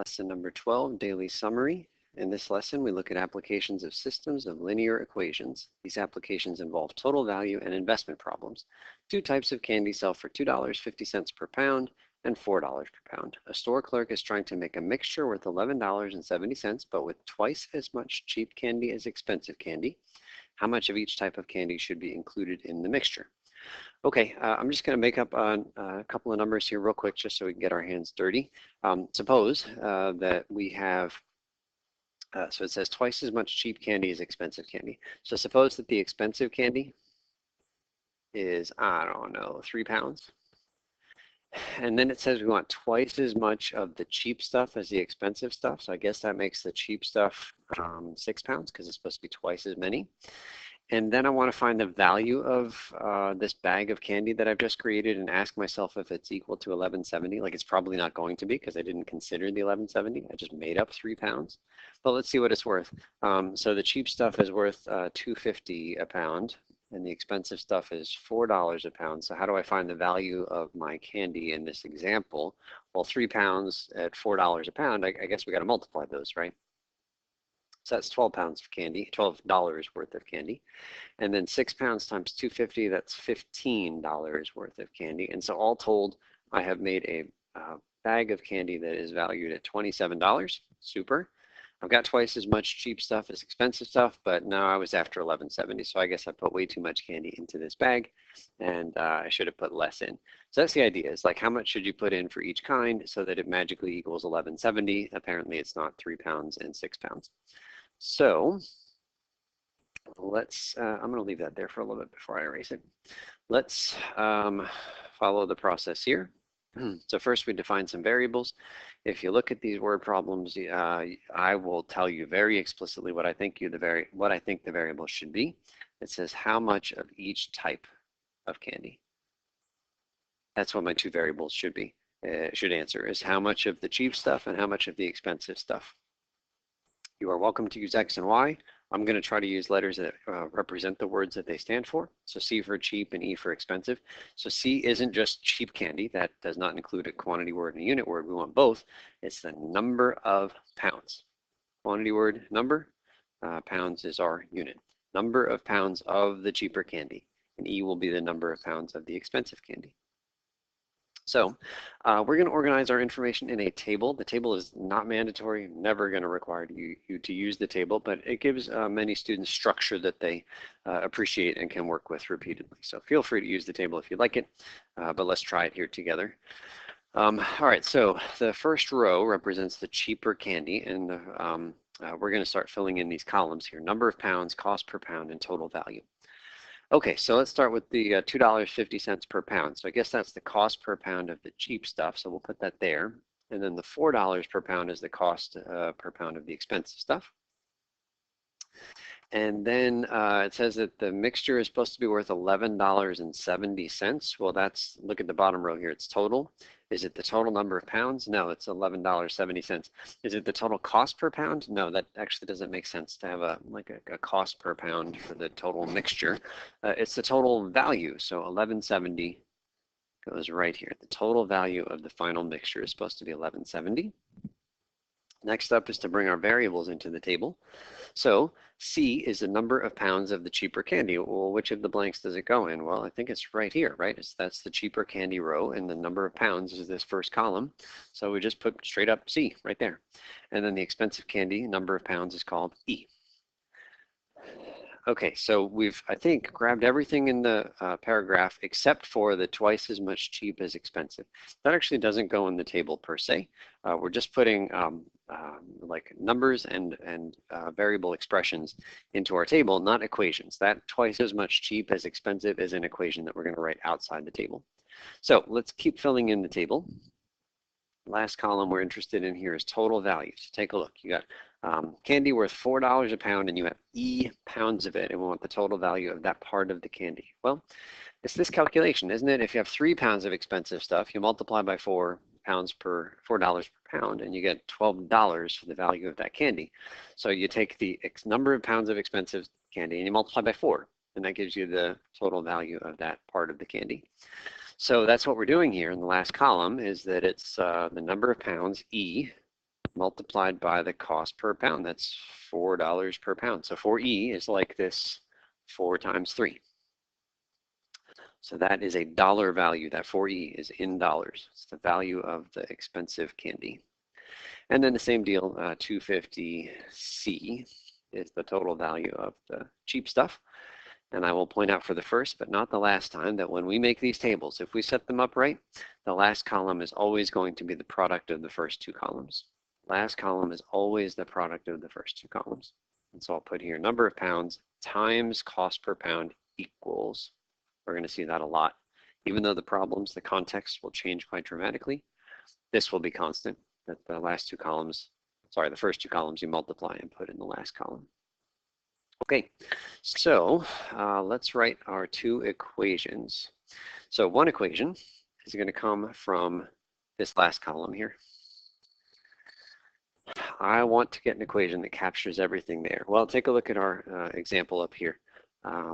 Lesson number 12, Daily Summary. In this lesson, we look at applications of systems of linear equations. These applications involve total value and investment problems. Two types of candy sell for $2.50 per pound and $4 per pound. A store clerk is trying to make a mixture worth $11.70, but with twice as much cheap candy as expensive candy. How much of each type of candy should be included in the mixture? Okay, I'm just going to make up a couple of numbers here real quick just so we can get our hands dirty. Suppose that we have, so it says twice as much cheap candy as expensive candy. So suppose that the expensive candy is, I don't know, 3 pounds. And then it says we want twice as much of the cheap stuff as the expensive stuff. So I guess that makes the cheap stuff 6 pounds because it's supposed to be twice as many. And then I want to find the value of this bag of candy that I've just created and ask myself if it's equal to 1170. Like, it's probably not going to be because I didn't consider the 1170. I just made up 3 pounds. But let's see what it's worth. So the cheap stuff is worth $2.50 a pound, and the expensive stuff is $4 a pound. So how do I find the value of my candy in this example? Well, 3 pounds at $4 a pound, I guess we got to multiply those, right? So that's 12 pounds of candy, $12 worth of candy. And then 6 pounds times 250, that's $15 worth of candy. And so all told, I have made a bag of candy that is valued at $27. Super. I've got twice as much cheap stuff as expensive stuff, but now I was after $11.70. So I guess I put way too much candy into this bag, and I should have put less in. So that's the idea, is like, how much should you put in for each kind so that it magically equals $11.70? Apparently it's not 3 pounds and 6 pounds. So let's, I'm going to leave that there for a little bit before I erase it. Let's follow the process here. So first we define some variables. If you look at these word problems, I will tell you very explicitly what I think the variable should be. It says how much of each type of candy. That's what my two variables should be. Should answer is how much of the cheap stuff and how much of the expensive stuff. You are welcome to use X and Y. I'm going to try to use letters that represent the words that they stand for. So C for cheap and E for expensive. So C isn't just cheap candy. That does not include a quantity word and a unit word. We want both. It's the number of pounds. Quantity word, number. Pounds is our unit. Number of pounds of the cheaper candy. And E will be the number of pounds of the expensive candy. So we're going to organize our information in a table. The table is not mandatory, never going to require you to use the table, but it gives many students structure that they appreciate and can work with repeatedly. So feel free to use the table if you like it, but let's try it here together. All right, so the first row represents the cheaper candy, and we're going to start filling in these columns here. Number of pounds, cost per pound, and total value. Okay, so let's start with the $2.50 per pound. So I guess that's the cost per pound of the cheap stuff. So we'll put that there. And then the $4 per pound is the cost per pound of the expensive stuff. And then it says that the mixture is supposed to be worth $11.70. Well, that's, look at the bottom row here, it's total. Is it the total number of pounds? No, it's $11.70. Is it the total cost per pound? No, that actually doesn't make sense to have a cost per pound for the total mixture. It's the total value. So $11.70 goes right here. The total value of the final mixture is supposed to be $11.70. Next up is to bring our variables into the table. So C is the number of pounds of the cheaper candy. Well, which of the blanks does it go in? Well, I think it's right here, right? That's the cheaper candy row, and the number of pounds is this first column. So we just put straight up C right there. And then the expensive candy number of pounds is called E. Okay, so we've, I think, grabbed everything in the paragraph except for the twice as much cheap as expensive. That actually doesn't go in the table per se. We're just putting like numbers and variable expressions into our table, not equations. That twice as much cheap as expensive is an equation that we're going to write outside the table. So let's keep filling in the table. Last column we're interested in here is total value. So take a look. You got candy worth $4 a pound, and you have E pounds of it, and we want the total value of that part of the candy. Well, it's this calculation, isn't it? If you have 3 pounds of expensive stuff, you multiply by $4 per pound, and you get $12 for the value of that candy. So you take the number of pounds of expensive candy and you multiply by 4, and that gives you the total value of that part of the candy. So that's what we're doing here in the last column, is that it's the number of pounds, E, multiplied by the cost per pound. That's $4 per pound. So 4E is like this 4 times 3. So that is a dollar value. That 4E is in dollars. It's the value of the expensive candy. And then the same deal, 250C is the total value of the cheap stuff. And I will point out for the first, but not the last time, that when we make these tables, if we set them up right, the last column is always going to be the product of the first two columns. Last column is always the product of the first two columns. And so I'll put here number of pounds times cost per pound equals, we're going to see that a lot. Even though the problems, the context will change quite dramatically, this will be constant, that the last two columns, sorry, the first two columns you multiply and put in the last column. Okay, so let's write our two equations. So one equation is going to come from this last column here. I want to get an equation that captures everything there. Well, take a look at our example up here.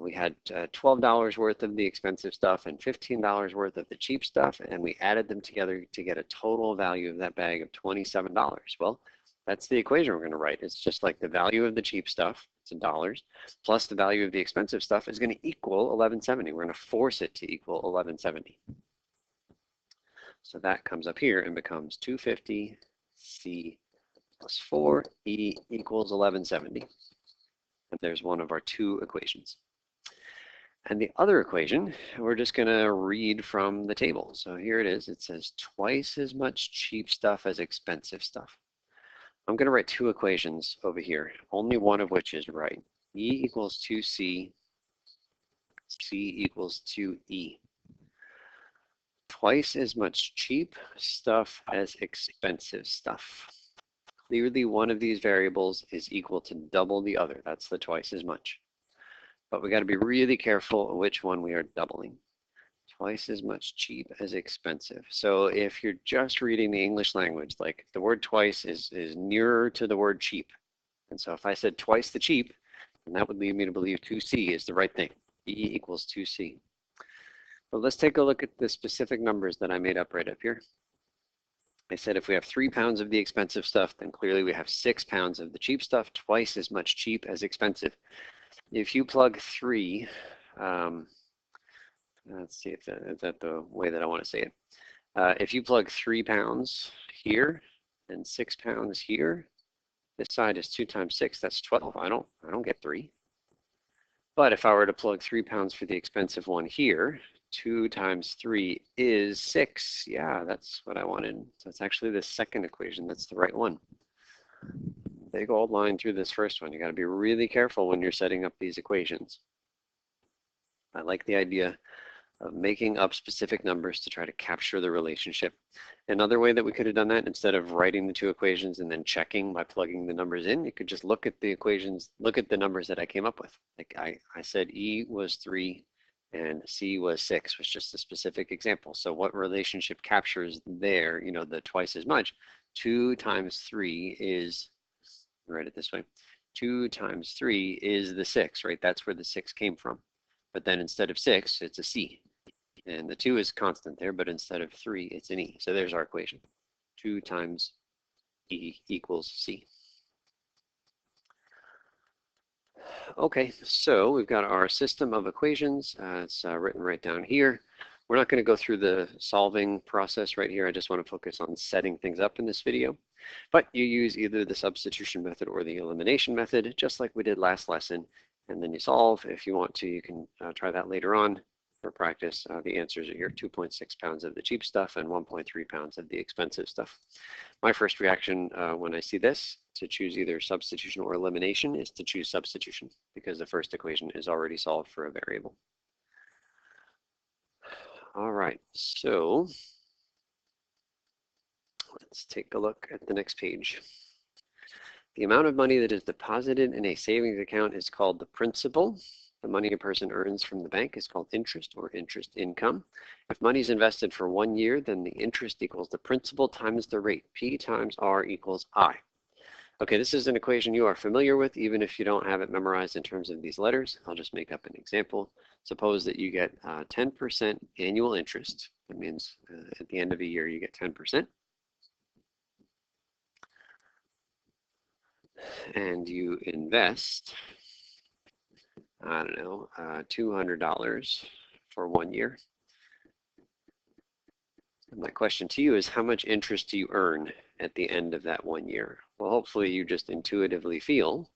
We had $12 worth of the expensive stuff and $15 worth of the cheap stuff, and we added them together to get a total value of that bag of $27. Well, that's the equation we're going to write. It's just like the value of the cheap stuff, it's in dollars, plus the value of the expensive stuff is going to equal $11.70. We're going to force it to equal $11.70. So that comes up here and becomes 250C plus 4E equals 1170. And there's one of our two equations. And the other equation, we're just going to read from the table. So here it is. It says twice as much cheap stuff as expensive stuff. I'm going to write two equations over here, only one of which is right. E equals 2C, C equals 2E. Twice as much cheap stuff as expensive stuff. Clearly, one of these variables is equal to double the other. That's the twice as much. But we got to be really careful which one we are doubling. Twice as much cheap as expensive. So if you're just reading the English language, like the word twice is nearer to the word cheap. And so if I said twice the cheap, then that would lead me to believe 2C is the right thing. E equals 2C. But let's take a look at the specific numbers that I made up right up here. I said if we have 3 pounds of the expensive stuff, then clearly we have 6 pounds of the cheap stuff, twice as much cheap as expensive. If you plug 3, let's see if is that the way that I want to say it. If you plug 3 pounds here and 6 pounds here, this side is 2 times 6, that's 12. I don't get 3. But if I were to plug 3 pounds for the expensive one here, 2 times 3 is 6. Yeah, that's what I wanted. So it's actually the second equation. That's the right one. Big old line through this first one. You got to be really careful when you're setting up these equations. I like the idea of making up specific numbers to try to capture the relationship. Another way that we could have done that, instead of writing the two equations and then checking by plugging the numbers in, you could just look at the equations, look at the numbers that I came up with. Like I said E was 3 and C was 6, was just a specific example. So what relationship captures there, you know, the twice as much? 2 times 3 is, write it this way, 2 times 3 is the 6, right? That's where the 6 came from. But then instead of 6, it's a C. And the 2 is constant there, but instead of 3, it's an E. So there's our equation. 2 times E equals C. Okay, so we've got our system of equations. It's written right down here. We're not going to go through the solving process right here. I just want to focus on setting things up in this video. But you use either the substitution method or the elimination method, just like we did last lesson. And then you solve. If you want to, you can try that later on for practice. The answers are here: 2.6 pounds of the cheap stuff and 1.3 pounds of the expensive stuff. My first reaction when I see this to choose either substitution or elimination is to choose substitution, because the first equation is already solved for a variable. All right, so let's take a look at the next page. The amount of money that is deposited in a savings account is called the principal. The money a person earns from the bank is called interest or interest income. If money is invested for 1 year, then the interest equals the principal times the rate. P times R equals I. Okay, this is an equation you are familiar with, even if you don't have it memorized in terms of these letters. I'll just make up an example. Suppose that you get 10% annual interest. That means at the end of a year, you get 10%. and you invest, I don't know, $200 for 1 year. And my question to you is, how much interest do you earn at the end of that 1 year? Well, hopefully you just intuitively feel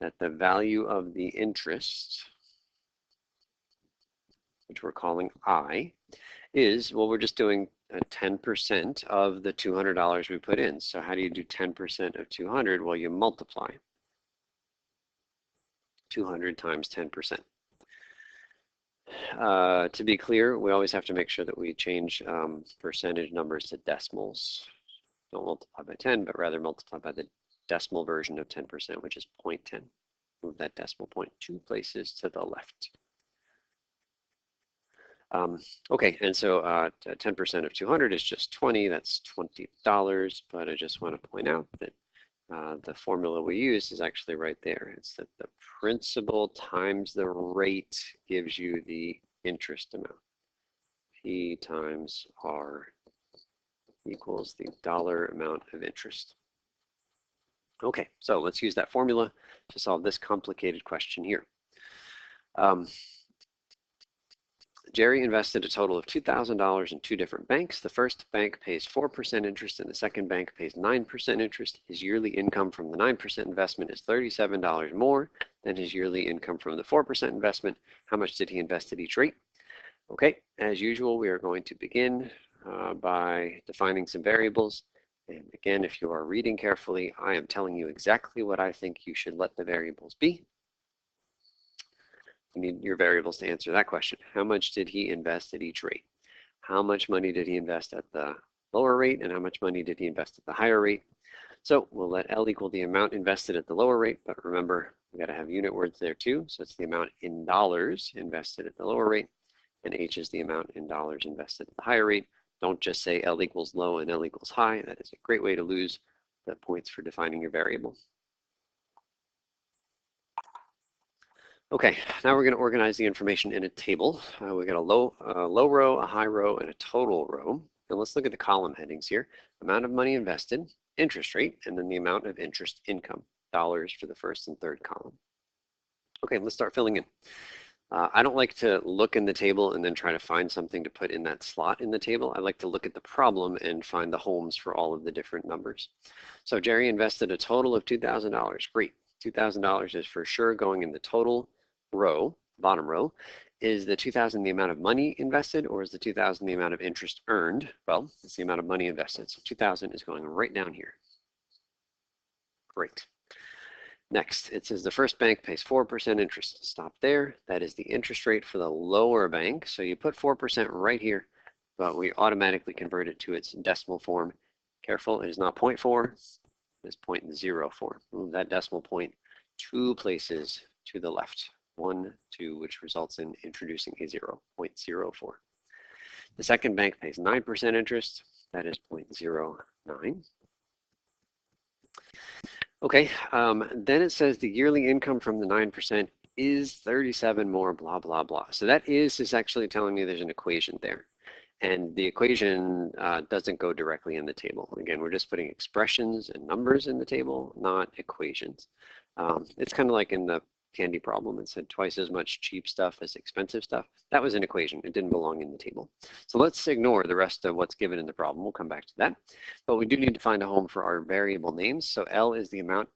that the value of the interest, which we're calling I, is, well, we're just doing 10% of the $200 we put in. So how do you do 10% of 200? Well, you multiply 200 times 10%. To be clear, we always have to make sure that we change percentage numbers to decimals. Don't multiply by 10, but rather multiply by the decimal version of 10%, which is 0.10. Move that decimal point 2 places to the left. Okay, and so 10% of 200 is just 20. That's $20. But I just want to point out that the formula we use is actually right there. It's that the principal times the rate gives you the interest amount. P times R equals the dollar amount of interest. Okay, so let's use that formula to solve this complicated question here. Jerry invested a total of $2,000 in 2 different banks. The first bank pays 4% interest and the second bank pays 9% interest. His yearly income from the 9% investment is $37 more than his yearly income from the 4% investment. How much did he invest at each rate? Okay, as usual, we are going to begin by defining some variables. And again, if you are reading carefully, I am telling you exactly what I think you should let the variables be. You need your variables to answer that question. How much did he invest at each rate? How much money did he invest at the lower rate, and how much money did he invest at the higher rate? So we'll let L equal the amount invested at the lower rate, but remember, we got to have unit words there too. So it's the amount in dollars invested at the lower rate, and H is the amount in dollars invested at the higher rate. Don't just say L equals low and L equals high. That is a great way to lose the points for defining your variable. Okay, now we're going to organize the information in a table. We got a low row, a high row, and a total row. And let's look at the column headings here. Amount of money invested, interest rate, and then the amount of interest income, dollars for the first and third column. Okay, let's start filling in. I don't like to look in the table and then try to find something to put in that slot in the table. I like to look at the problem and find the homes for all of the different numbers. So Jerry invested a total of $2,000. Great. $2,000 is for sure going in the total row, bottom row. Is the 2,000 the amount of money invested, or is the 2,000 the amount of interest earned? Well, it's the amount of money invested. So 2,000 is going right down here. Great. Next, it says the first bank pays 4% interest. Stop there. That is the interest rate for the lower bank. So you put 4% right here, but we automatically convert it to its decimal form. Careful, it is not 0.4, it's 0.04. Move that decimal point 2 places to the left. 1, 2, which results in introducing a 0.04. The second bank pays 9% interest. That is 0.09. Okay, then it says the yearly income from the 9% is 37 more, blah, blah, blah. So that is actually telling me there's an equation there. And the equation doesn't go directly in the table. Again, we're just putting expressions and numbers in the table, not equations. It's kind of like in the candy problem. It said twice as much cheap stuff as expensive stuff. That was an equation. It didn't belong in the table. So let's ignore the rest of what's given in the problem. We'll come back to that. But we do need to find a home for our variable names. So L is the amount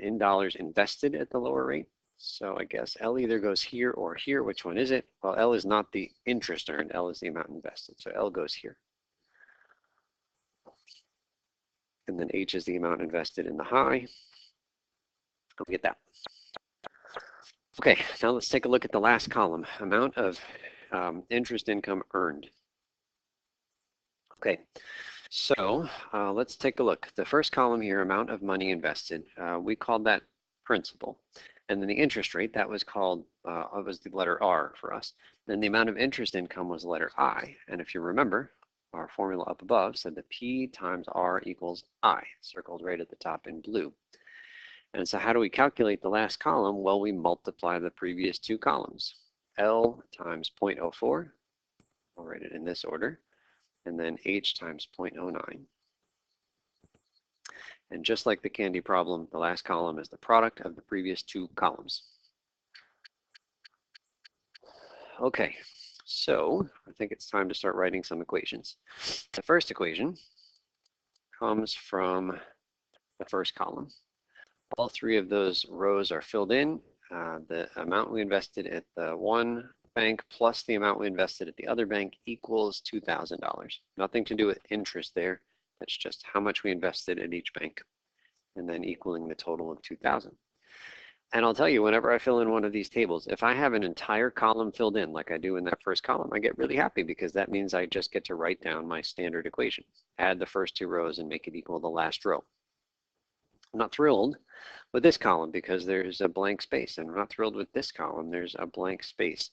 in dollars invested at the lower rate. So I guess L either goes here or here. Which one is it? Well, L is not the interest earned. L is the amount invested. So L goes here. And then H is the amount invested in the high. I'll get that. Okay, now let's take a look at the last column, amount of interest income earned. Okay, so let's take a look. The first column here, amount of money invested, we called that principal. And then the interest rate, that was called, was the letter R for us. Then the amount of interest income was the letter I. And if you remember, our formula up above said that P times R equals I, circled right at the top in blue. And so how do we calculate the last column? Well, we multiply the previous 2 columns. L times 0.04, I'll write it in this order, and then H times 0.09. And just like the candy problem, the last column is the product of the previous two columns. Okay, so I think it's time to start writing some equations. The first equation comes from the first column. All three of those rows are filled in. The amount we invested at the one bank plus the amount we invested at the other bank equals $2,000. Nothing to do with interest there. That's just how much we invested at each bank, and then equaling the total of 2,000. And I'll tell you, whenever I fill in one of these tables, if I have an entire column filled in like I do in that first column, I get really happy because that means I just get to write down my standard equation, add the first two rows and make it equal the last row. I'm not thrilled with this column because there's a blank space, and I'm not thrilled with this column, there's a blank space.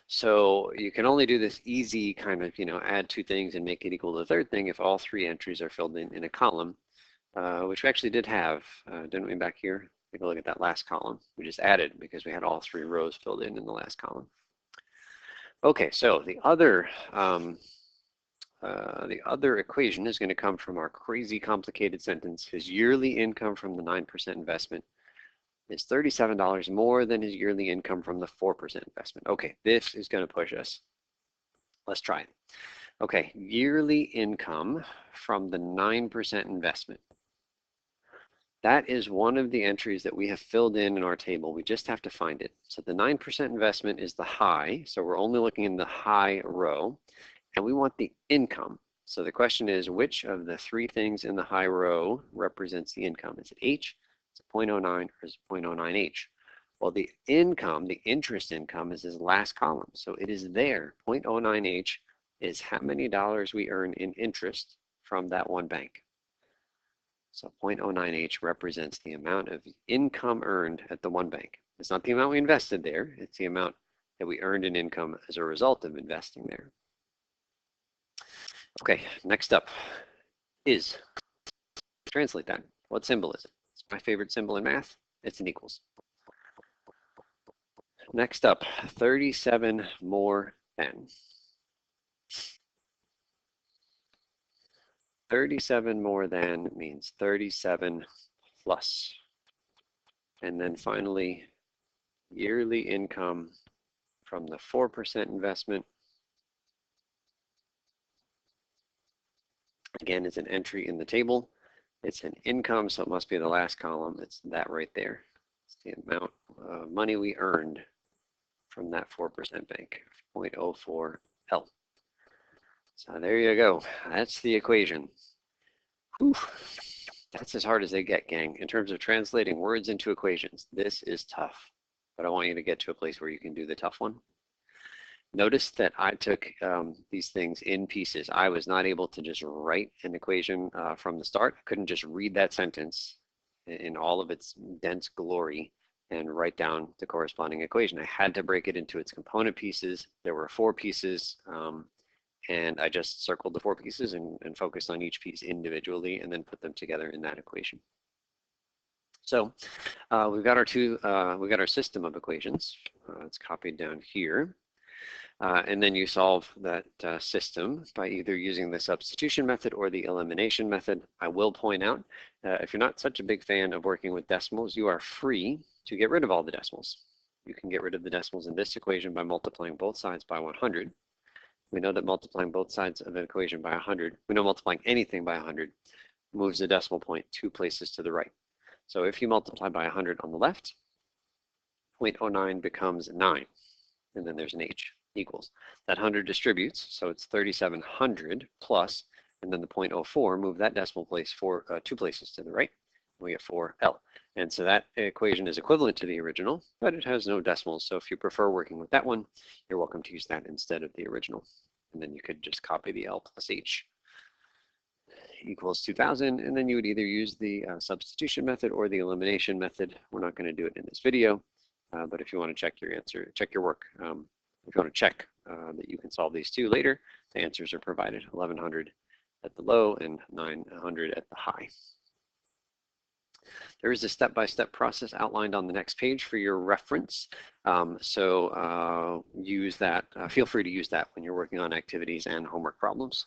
So you can only do this easy kind of, add two things and make it equal to the third thing if all three entries are filled in a column, which we actually did have, didn't we, back here? Take a look at that last column. We just added because we had all three rows filled in the last column. Okay, so the other equation is going to come from our crazy complicated sentence. His yearly income from the 9% investment is $37 more than his yearly income from the 4% investment. Okay, this is going to push us. Let's try it. Okay, yearly income from the 9% investment. That is one of the entries that we have filled in our table. We just have to find it. So the 9% investment is the high. So we're only looking in the high row. And we want the income. So the question is, which of the three things in the high row represents the income? Is it H, is it 0.09, or is it 0.09H? Well, the income, the interest income, is his last column. So it is there. 0.09H is how many dollars we earn in interest from that one bank. So 0.09H represents the amount of income earned at the one bank. It's not the amount we invested there. It's the amount that we earned in income as a result of investing there. Okay, next up is, translate that. What symbol is it? It's my favorite symbol in math. It's an equals. Next up, 37 more than. 37 more than means 37 plus. And then finally, yearly income from the 4% investment. Again, it's an entry in the table. It's an income, so it must be the last column. It's that right there. It's the amount of money we earned from that 4% bank, 0.04 L. So there you go. That's the equation. Whew. That's as hard as they get, gang. In terms of translating words into equations, this is tough. But I want you to get to a place where you can do the tough one. Notice that I took these things in pieces. I was not able to just write an equation from the start. I couldn't just read that sentence in all of its dense glory and write down the corresponding equation. I had to break it into its component pieces. There were 4 pieces, and I just circled the 4 pieces and focused on each piece individually and then put them together in that equation. So we've got our system of equations. It's copied down here. And then you solve that system by either using the substitution method or the elimination method. I will point out, if you're not such a big fan of working with decimals, you are free to get rid of all the decimals. You can get rid of the decimals in this equation by multiplying both sides by 100. We know that multiplying both sides of an equation by 100, we know multiplying anything by 100 moves the decimal point 2 places to the right. So if you multiply by 100 on the left, 0.09 becomes 9, and then there's an H. Equals. That 100 distributes, so it's 3,700 plus, and then the 0.04, move that decimal place 2 places to the right, we get 4L. And so that equation is equivalent to the original, but it has no decimals. So if you prefer working with that one, you're welcome to use that instead of the original. And then you could just copy the L plus H equals 2,000, and then you would either use the substitution method or the elimination method. We're not going to do it in this video, but if you want to check your answer, check your work. If you want to check that you can solve these two later, the answers are provided, 1,100 at the low and 900 at the high. There is a step-by-step process outlined on the next page for your reference. So use that, feel free to use that when you're working on activities and homework problems.